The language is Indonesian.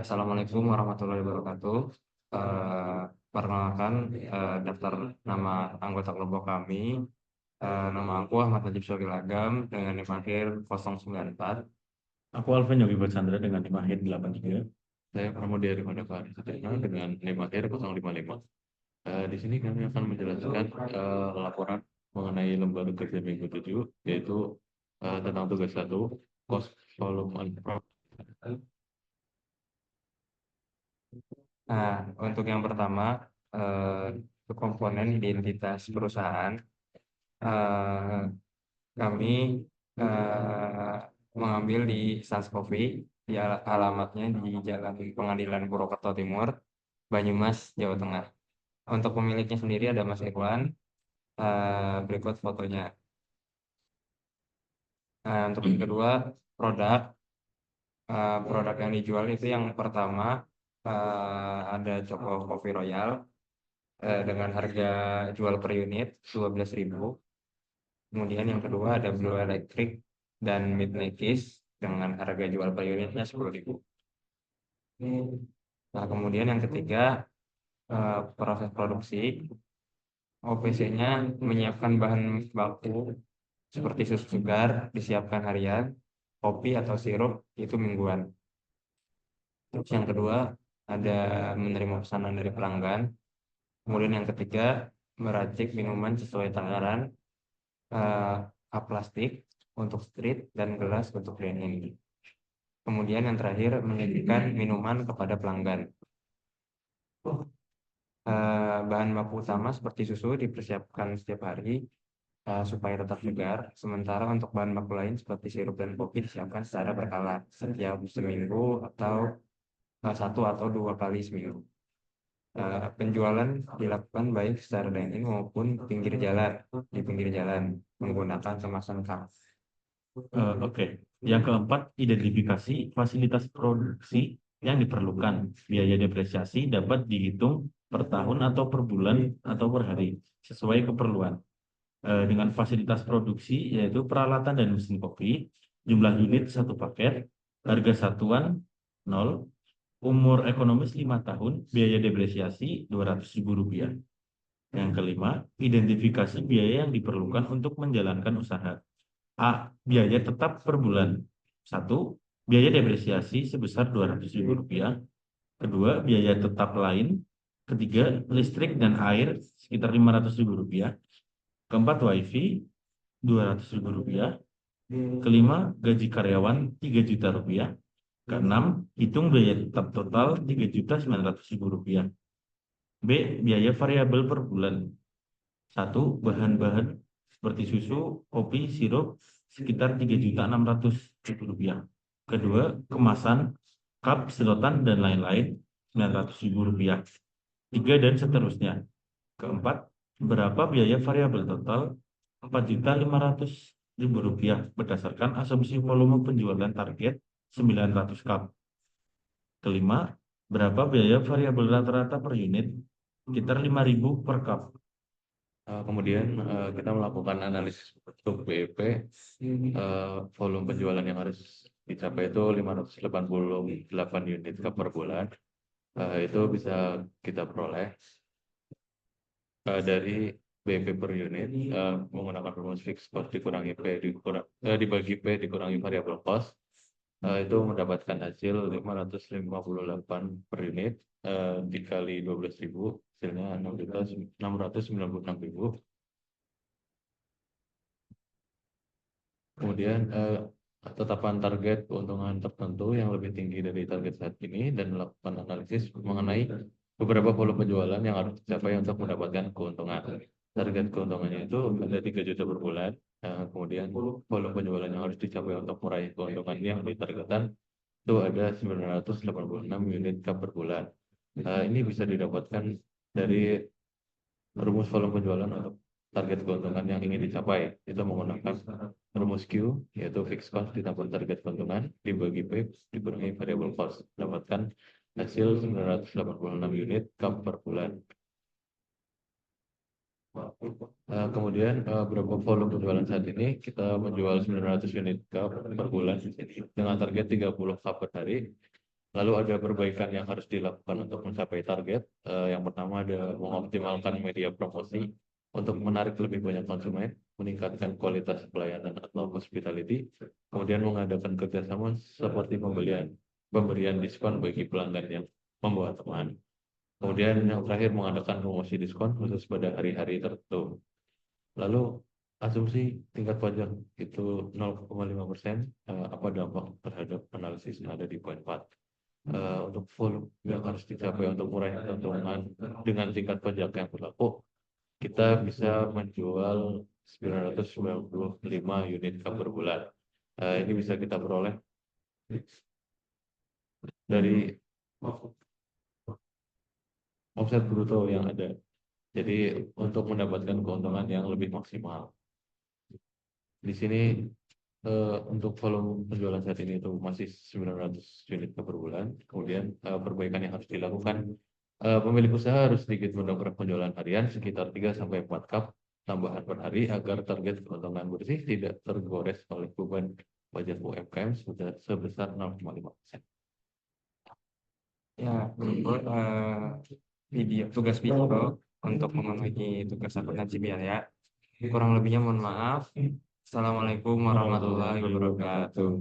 Assalamualaikum warahmatullahi wabarakatuh. Eh, Perkenalkan, daftar nama anggota kelompok kami. Nama aku Ahmad Najib Syokil Agam dengan NIM akhir 094. Aku Alvin Yogi Chandra dengan NIM akhir 83. Saya Pramudia Arifanda Fahrisatena dengan NIM akhir 055. Di sini kami akan menjelaskan laporan mengenai lembaga kerja minggu 7, yaitu tentang tugas 1, cost volume and profit. Nah, untuk yang pertama, komponen identitas perusahaan, eh, kami eh, mengambil di Sans Coffee, di alamatnya di Jalan Pengadilan Purwokerto Timur, Banyumas, Jawa Tengah. Untuk pemiliknya sendiri ada Mas Irwan. Berikut fotonya. Untuk yang kedua, produk. Produk yang dijual itu yang pertama ada Choco Coffee Royal dengan harga jual per unit 12.000. Kemudian yang kedua ada Blue Electric dan Midnight Kiss dengan harga jual per unitnya 10.000. Nah, kemudian yang ketiga, proses produksi. OPC-nya menyiapkan bahan baku seperti susu segar disiapkan harian, kopi atau sirup itu mingguan. Terus yang kedua ada menerima pesanan dari pelanggan. Kemudian yang ketiga meracik minuman sesuai takaran, cup plastik untuk street dan gelas untuk dining. Kemudian yang terakhir menyajikan minuman kepada pelanggan. Bahan baku utama seperti susu dipersiapkan setiap hari supaya tetap segar. Sementara untuk bahan baku lain seperti sirup dan kopi disiapkan secara berkala setiap seminggu atau 1 atau 2 kali seminggu. Penjualan dilakukan baik secara dine-in maupun di pinggir jalan menggunakan kemasan cup. Oke. Yang keempat, identifikasi fasilitas produksi yang diperlukan. Biaya depresiasi dapat dihitung per tahun atau per bulan atau per hari sesuai keperluan. Dengan fasilitas produksi yaitu peralatan dan mesin kopi, jumlah unit 1 paket, harga satuan 0, umur ekonomis 5 tahun, biaya depresiasi Rp200.000. Yang kelima, identifikasi biaya yang diperlukan untuk menjalankan usaha. A. Biaya tetap per bulan. 1. Biaya depresiasi sebesar Rp200.000. Kedua, biaya tetap lain. Ketiga, listrik dan air sekitar Rp500.000. Keempat, wifi Rp200.000. Kelima, gaji karyawan Rp3 juta. Keenam, hitung biaya tetap total Rp3.900.000. B. Biaya variabel per bulan. 1. Bahan-bahan seperti susu, kopi, sirup sekitar Rp3.600.000. Kedua, kemasan, cup, sedotan, dan lain-lain Rp900.000. 3 dan seterusnya. Keempat, berapa biaya variabel total? Rp4.500.000 berdasarkan asumsi volume penjualan target 900 cup. Kelima, berapa biaya variabel rata-rata per unit? Sekitar 5.000 per cup. Kemudian kita melakukan analisis untuk BEP. Volume penjualan yang harus dicapai itu 588 unit cup per bulan. Itu bisa kita peroleh dari BEP per unit menggunakan rumus fixed cost dikurangi dibagi P dikurangi variable cost. Itu mendapatkan hasil 558 per unit dikali 12.000, hasilnya 696.000. Kemudian tetapan target keuntungan tertentu yang lebih tinggi dari target saat ini dan melakukan analisis mengenai beberapa volume penjualan yang harus dicapai untuk mendapatkan keuntungan. Target keuntungannya itu ada 3 juta per bulan. Kemudian volume penjualan yang harus dicapai untuk meraih keuntungan yang ditargetkan itu ada 986 unit cup per bulan. Ini bisa didapatkan dari rumus volume penjualan untuk target keuntungan yang ingin dicapai. Itu menggunakan rumus Q, yaitu fixed cost ditambah target keuntungan dibagi P dikurangi variable cost. Dapatkan hasil 986 unit cup per bulan. Kemudian berapa volume penjualan saat ini? Kita menjual 900 unit cup per bulan dengan target 30 cup per hari. Lalu ada perbaikan yang harus dilakukan untuk mencapai target. Yang pertama ada mengoptimalkan media promosi untuk menarik lebih banyak konsumen, meningkatkan kualitas pelayanan atau hospitality, kemudian mengadakan kerjasama seperti pemberian diskon bagi pelanggan yang membawa teman. Kemudian yang terakhir mengadakan promosi diskon khusus pada hari-hari tertentu. Lalu asumsi tingkat pajak itu 0,5%, apa dampak terhadap analisis yang ada di poin 4? Untuk volume yang harus dicapai untuk mengurangi keuntungan dengan tingkat pajak yang berlaku, kita bisa menjual 995 unit cup per bulan. Ini bisa kita peroleh dari omset bruto yang ada. Jadi untuk mendapatkan keuntungan yang lebih maksimal. Di sini untuk volume penjualan saat ini itu masih 900 unit per bulan. Kemudian perbaikan yang harus dilakukan, pemilik usaha harus sedikit mendongkrak penjualan harian sekitar 3-4 cup tambahan per hari agar target keuntungan bersih tidak tergores oleh beban pajak UMKM sebesar 0,5%. Ya, tugas video untuk memenuhi tugas akuntansi biaya. Kurang lebihnya mohon maaf. Assalamualaikum warahmatullahi wabarakatuh.